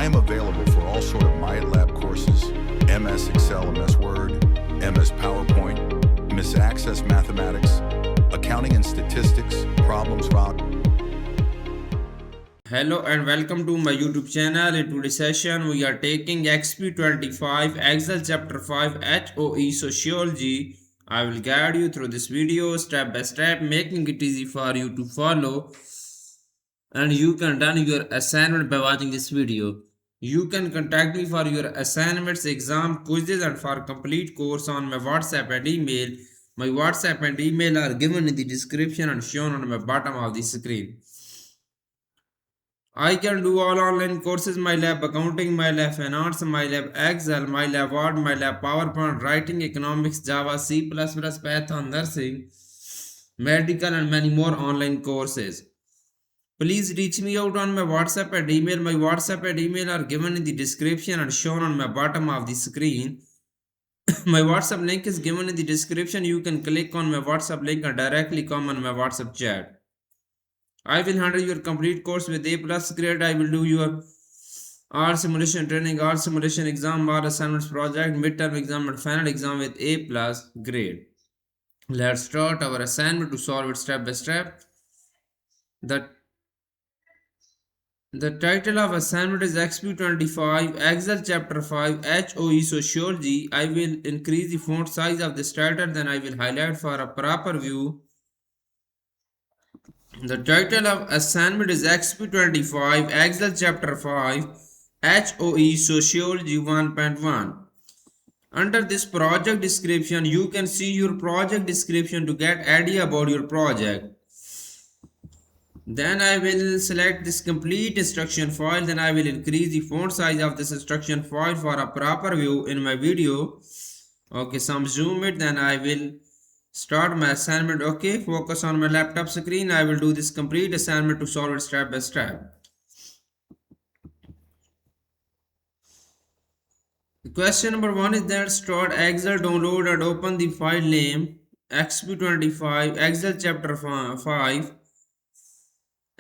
I'm available for all sort of myitlab courses, MS Excel, MS Word, MS PowerPoint, MS Access Mathematics, Accounting and Statistics, Problems Rock. Hello and welcome to my YouTube channel. In today's session, we are taking Exp25 Excel Chapter 5 HOE Sociology. I will guide you through this video step by step, making it easy for you to follow. And you can done your assignment by watching this video. You can contact me for your assignments, exam, quizzes and for complete course on my WhatsApp and email. My WhatsApp and email are given in the description and shown on the bottom of the screen. I can do all online courses, myitlab accounting, myitlab finance, myitlab Excel, myitlab Word, myitlab PowerPoint, writing, economics, Java, C++, Python, nursing, medical and many more online courses. Please reach me out on my WhatsApp and email. My WhatsApp and email are given in the description and shown on my bottom of the screen. My WhatsApp link is given in the description. You can click on my WhatsApp link and directly come on my WhatsApp chat. I will handle your complete course with A+ grade. I will do your all simulation training, all simulation exam, all assignments project, midterm exam and final exam with A+ grade. Let's start our assignment to solve it step by step. The title of assignment is Exp25 Excel Chapter 5 HOE Sociology. I will increase the font size of this title, then I will highlight for a proper view. The title of assignment is Exp25 Excel Chapter 5 HOE Sociology 1.1. Under this project description, you can see your project description to get idea about your project. Then I will select this complete instruction file. Then I will increase the font size of this instruction file for a proper view in my video. Okay, some zoom it. Then I will start my assignment. Okay, focus on my laptop screen. I will do this complete assignment to solve it step by step. Question number 1 is that start Excel, download and open the file name Exp25 Excel Chapter 5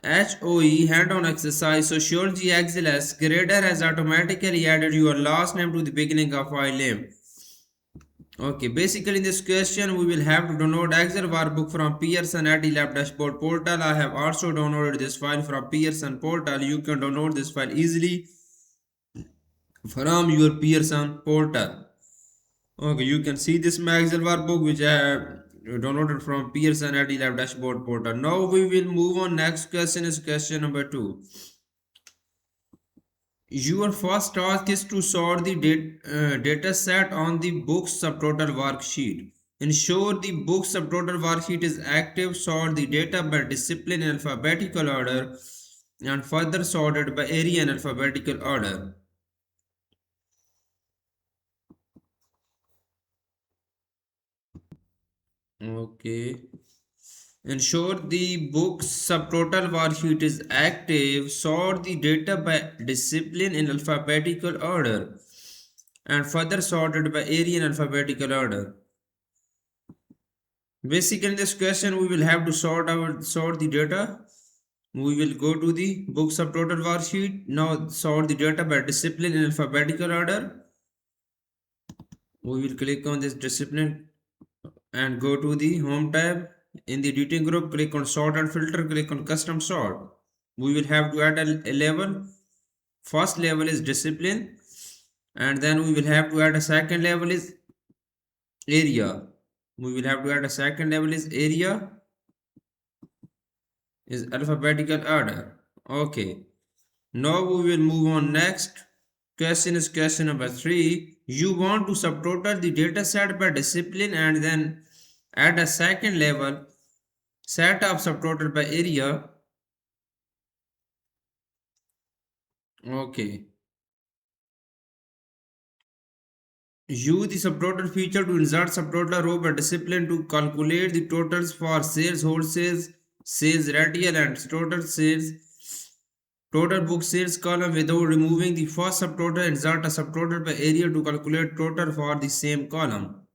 HOE hand-on exercise Sociology XLS. Grader has automatically added your last name to the beginning of file name. Okay, basically in this question we will have to download Excel workbook from Pearson at iLab dashboard portal. I have also downloaded this file from Pearson portal. You can download this file easily from your Pearson portal. Okay, you can see this Excel workbook which I have downloaded from Pearson at iLab dashboard portal. Now we will move on. Next question is question number 2. Your first task is to sort the data set on the books subtotal worksheet. Ensure the books subtotal worksheet is active. Sort the data by discipline in alphabetical order and further sorted by area in alphabetical order. Okay. Ensure the book subtotal worksheet is active. Sort the data by discipline in alphabetical order and further sorted by area in alphabetical order. Basically in this question we will have to sort the data. We will go to the book subtotal worksheet. Now sort the data by discipline in alphabetical order. We will click on this discipline and go to the home tab. In the editing group, click on sort and filter, click on custom sort. We will have to add a level. First level is discipline and then we will have to add a second level is area. We will have to add a second level is area is alphabetical order. Okay. Now we will move on. Next question is question number 3. You want to subtotal the data set by discipline and then add a second level set of subtotal by area. Okay. Use the subtotal feature to insert subtotal row by discipline to calculate the totals for sales, wholesale, sales retail and total book sales column without removing the first subtotal. Insert a subtotal by area to calculate total for the same column.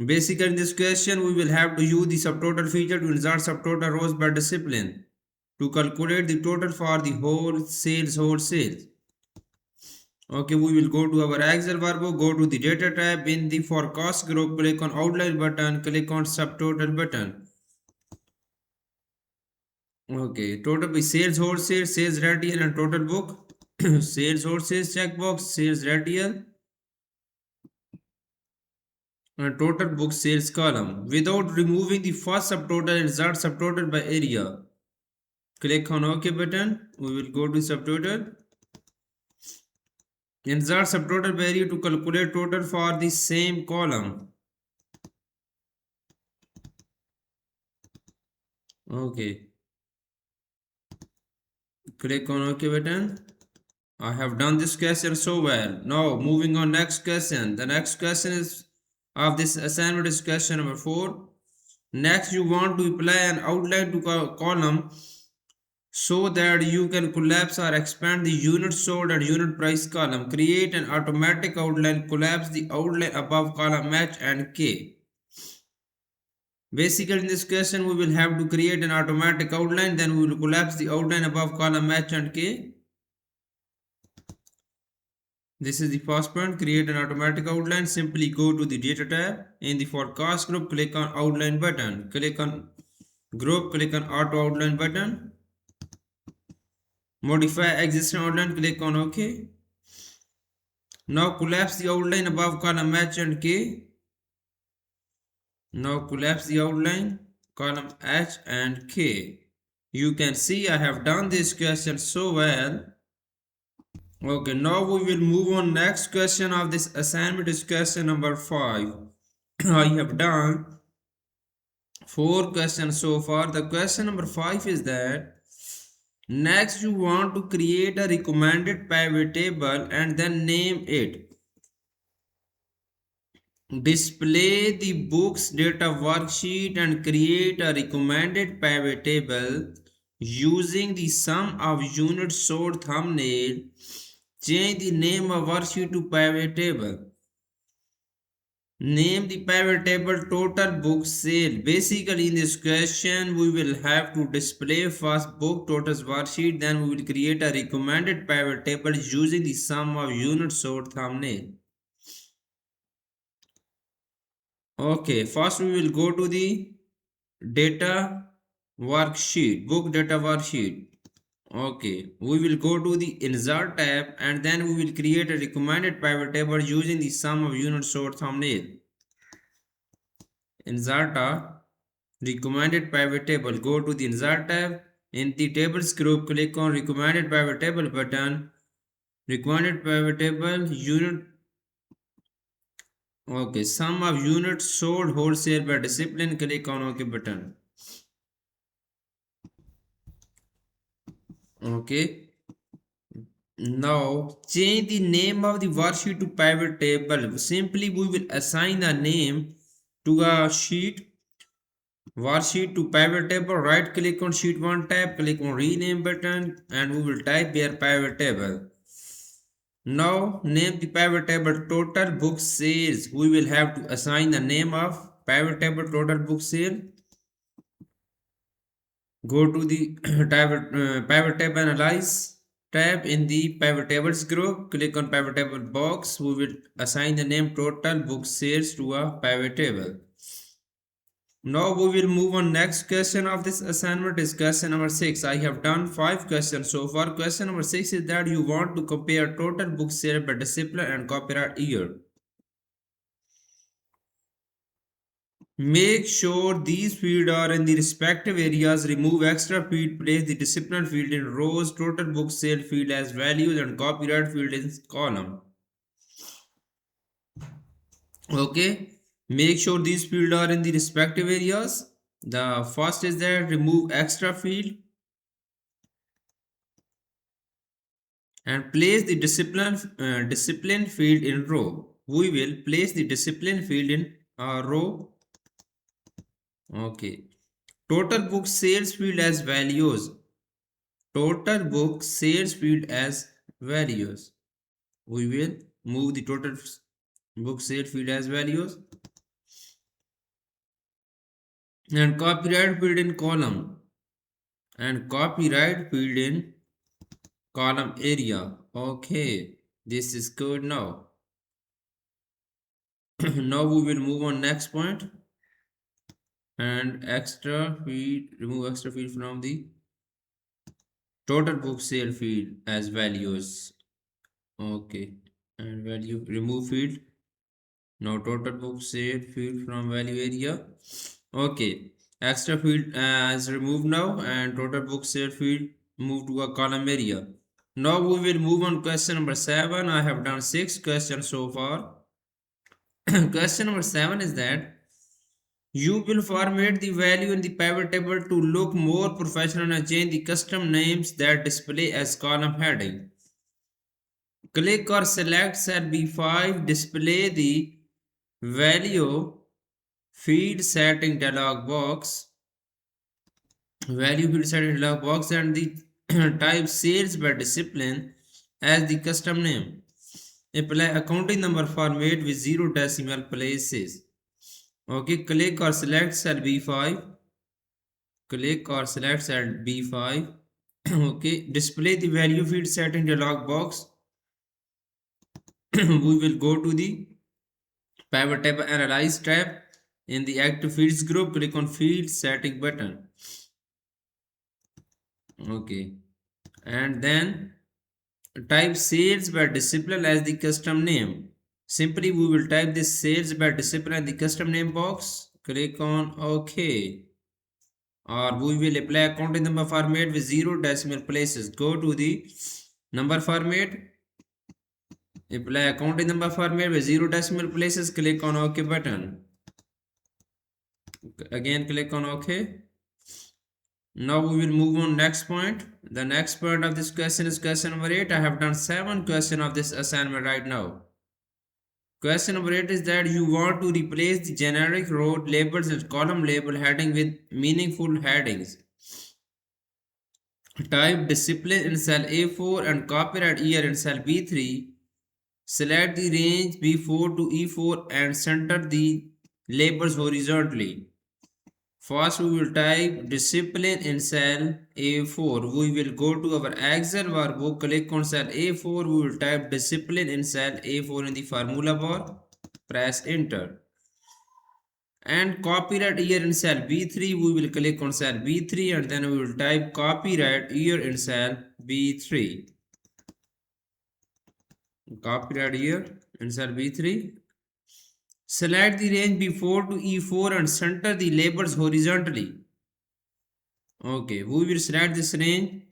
Basically in this question we will have to use the subtotal feature to insert subtotal rows by discipline. to calculate the total for the wholesale. Okay, we will go to our Excel workbook, go to the data tab. In the forecast group, click on outline button, click on subtotal button. Okay, total by sales wholesale, sales retail and total book. Sales wholesale checkbox, sales retail and total book sales column. Without removing the first subtotal, insert subtotal by area. Click on OK button. We will go to subtotal. Insert subtotal by area to calculate total for the same column. Okay. Click on OK button. I have done this question so well. Now moving on next question. The next question is of this assignment is question number 4. Next you want to apply an outline to column so that you can collapse or expand the unit sold and unit price column. Create an automatic outline, collapse the outline above column match and K. Basically in this question we will have to create an automatic outline, then we will collapse the outline above column match and K. This is the first point, create an automatic outline. Simply go to the data tab. In the forecast group, click on outline button. Click on group, click on auto outline button. Modify existing outline, click on OK. Now collapse the outline above column H and K. Now collapse the outline column H and K. You can see I have done this question so well. Okay, now we will move on. Next question of this assignment is question number 5. I have done 4 questions so far. The question number 5 is that next you want to create a recommended pivot table and then name it. Display the books data worksheet and create a recommended pivot table using the sum of units sold thumbnail. Change the name of worksheet to pivot table. Name the pivot table total book sale. Basically in this question we will have to display first book totals worksheet, then we will create a recommended pivot table using the sum of units sold thumbnail. Okay, first we will go to the data worksheet, book data worksheet. Okay, we will go to the insert tab and then we will create a recommended pivot table using the sum of units sold thumbnail. Insert a recommended pivot table. Go to the insert tab. In the tables group, click on recommended pivot table button. Recommended pivot table unit. Okay, sum of units sold wholesale by discipline. Click on OK button. Okay. Now change the name of the worksheet to pivot table. Simply we will assign a name to a sheet. Worksheet to pivot table. Right click on sheet 1 tab. Click on rename button and we will type here pivot table. Now name the pivot table total book sales. We will have to assign the name of pivot table total book sale. Go to the pivot table analyze tab. In the pivot tables group, click on pivot table box. We will assign the name total book sales to a pivot table. Now we will move on. Next question of this assignment is question number 6. I have done 5 questions so far. Question number 6 is that you want to compare total book sale by discipline and copyright year. Make sure these fields are in the respective areas. Remove extra field. Place the discipline field in rows. Total book sale field as values and copyright field in column. Okay. Make sure these fields are in the respective areas. The first is that remove extra field and place the discipline field in row. We will place the discipline field in a row. Okay. Total book sales field as values. Total book sales field as values. We will move the total book sales field as values. And copyright field in column. and copyright field in column area. Okay, this is good now. Now we will move on next point, and extra field, remove extra field from the total book sale field as values. Okay, and value remove field. Now total book sale field from value area. Okay, extra field is removed now, and total book sale field moved to a column area. Now we will move on question number 7. I have done 6 questions so far. Question number 7 is that you will format the value in the pivot table to look more professional and change the custom names that display as column heading. Click or select cell B5, display the value feed setting dialog box, and the type sales by discipline as the custom name. Apply accounting number format with 0 decimal places. Okay, click or select cell B5. Click or select cell B5. Okay, display the value field setting dialog box. We will go to the pivot table analyze tab. In the active fields group, click on field setting button. Okay, and then type sales by discipline as the custom name. Simply we will type this sales by discipline in the custom name box. Click on OK. Or we will apply accounting number format with 0 decimal places. Go to the number format. Apply accounting number format with 0 decimal places. Click on OK button. Again click on OK. Now we will move on next point. The next point of this question is question number 8. I have done 7 questions of this assignment right now. Question number 8 is that you want to replace the generic row labels and column label heading with meaningful headings. Type discipline in cell A4 and copyright year in cell B3. Select the range B4 to E4 and center the labels horizontally. First we will type discipline in cell A4. We will go to our Excel workbook, click on cell A4. We will type discipline in cell A4 in the formula bar. Press enter. And copyright year in cell B3. We will click on cell B3 and then we will type copyright year in cell B3. Copyright year in cell B3. Select the range B4 to E4 and center the labels horizontally. Okay, we will select this range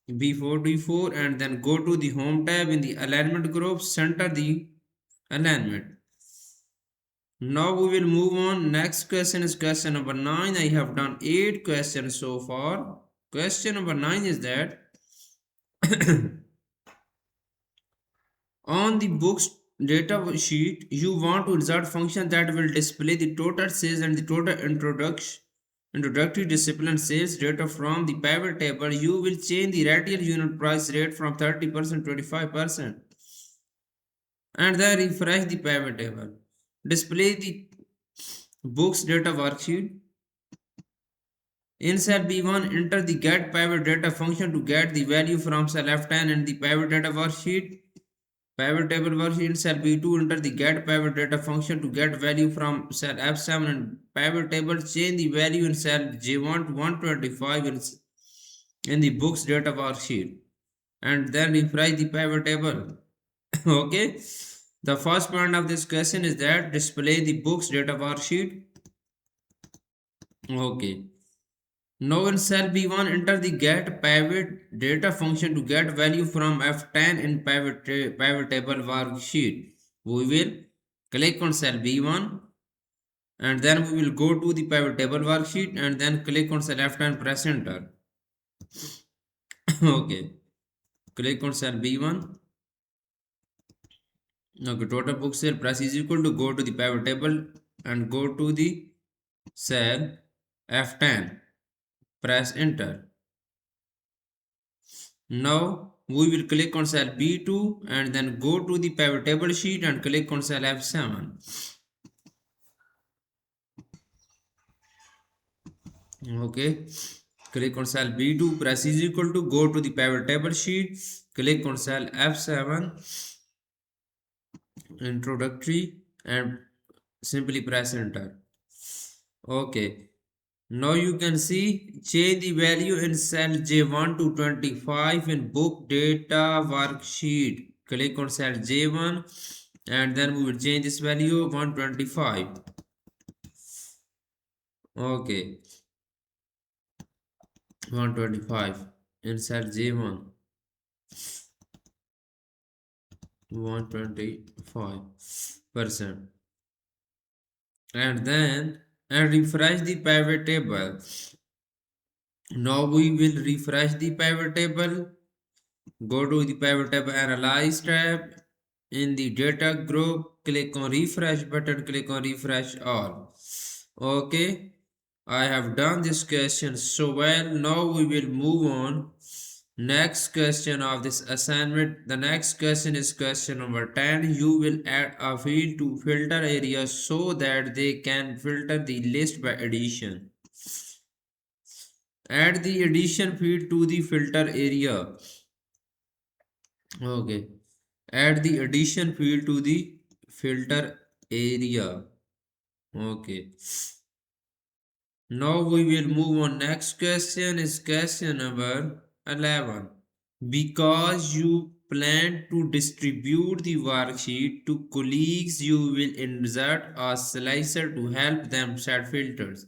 B4 to E4 and then go to the home tab in the alignment group, center the alignment. Now we will move on. Next question is question number 9. I have done 8 questions so far. Question number 9 is that on the books data sheet, you want to insert function that will display the total sales and the total introductory discipline sales data from the pivot table. You will change the retail unit price rate from 30% to 25% and then refresh the pivot table. Display the books data worksheet. In cell B1, enter the get pivot data function to get the value from cell F10 in the pivot data worksheet. Pivot table worksheet in cell B2, enter the get pivot data function to get value from cell F7 and pivot table. Change the value in cell J1 to 125 in the books data worksheet and then refresh the pivot table. Okay. The first point of this question is that display the books data worksheet. Okay. Now in cell B1, enter the get pivot data function to get value from F10 in pivot table worksheet. We will click on cell B1 and then we will go to the pivot table worksheet and then click on cell F10, press enter. Okay. Click on cell B1. Okay, total book sale price is equal to, go to the pivot table and go to the cell F10. Press enter. Now we will click on cell B2 and then go to the pivot table sheet and click on cell F7. Okay. Click on cell B2, press is equal to, go to the pivot table sheet, click on cell F7, introductory, and simply press enter. Okay. Now you can see change the value in cell J1 to 25 in book data worksheet. Click on cell J1 and then we will change this value 125. Okay, 125 in cell J1, 125%. And then refresh the pivot table. Now we will refresh the pivot table. Go to the pivot table analyze tab. In the data group, click on refresh button, click on refresh all. Okay, I have done this question so well. Now we will move on. Next question of this assignment. The next question is question number 10. You will add a field to filter area so that they can filter the list by addition. Add the addition field to the filter area. Okay. Add the addition field to the filter area. Okay. Now we will move on. Next question is question number 11. Because you plan to distribute the worksheet to colleagues, you will insert a slicer to help them set filters.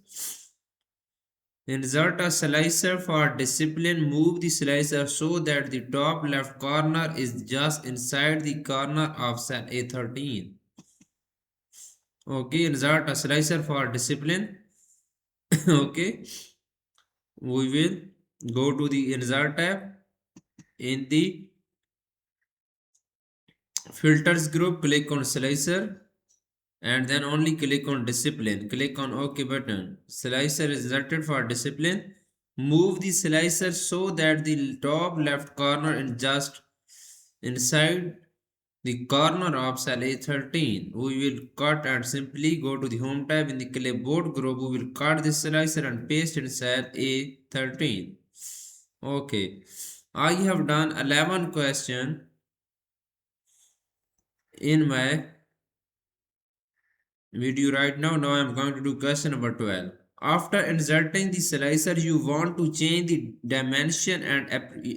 Insert a slicer for discipline. Move the slicer so that the top left corner is just inside the corner of cell A13. Okay, insert a slicer for discipline. Okay, we will go to the insert tab. In the filters group, click on slicer and then only click on discipline. Click on OK button. Slicer is inserted for discipline. Move the slicer so that the top left corner is just inside the corner of cell A13. We will cut and simply go to the home tab. In the clipboard group, we will cut the slicer and paste in cell A13. Okay, I have done 11 questions in my video right now. Now I am going to do question number 12. After inserting the slicer, you want to change the dimension and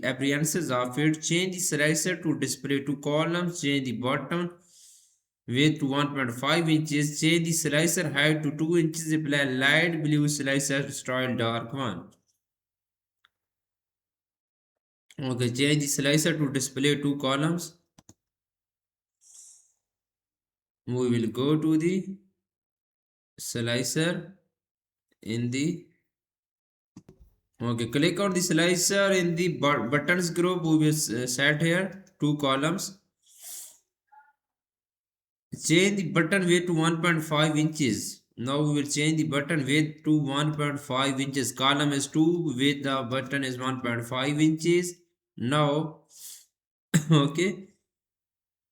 appearances of it. Change the slicer to display two columns. Change the bottom width to 1.5 inches. Change the slicer height to 2 inches. Apply light blue slicer style dark one. Okay, change the slicer to display two columns. We will go to the slicer in the click on the slicer in the buttons group. We will set here two columns. Change the button width to 1.5 inches. Now we will change the button width to 1.5 inches. Column is 2, width the button is 1.5 inches. Now okay,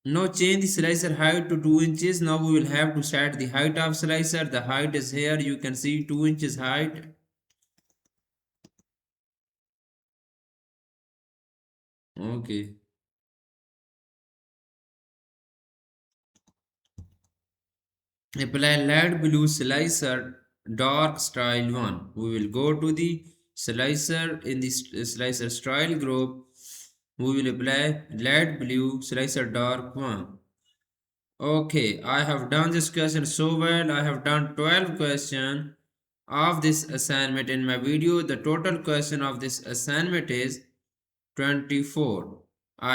now change the slicer height to 2 inches. Now we will have to set the height of slicer. The height is here, you can see 2 inches height. Okay, apply light blue slicer dark style 1. We will go to the slicer in the slicer style group. We will apply light blue slicer dark 1. Okay, I have done this question so well. I have done 12 questions of this assignment in my video. The total question of this assignment is 24.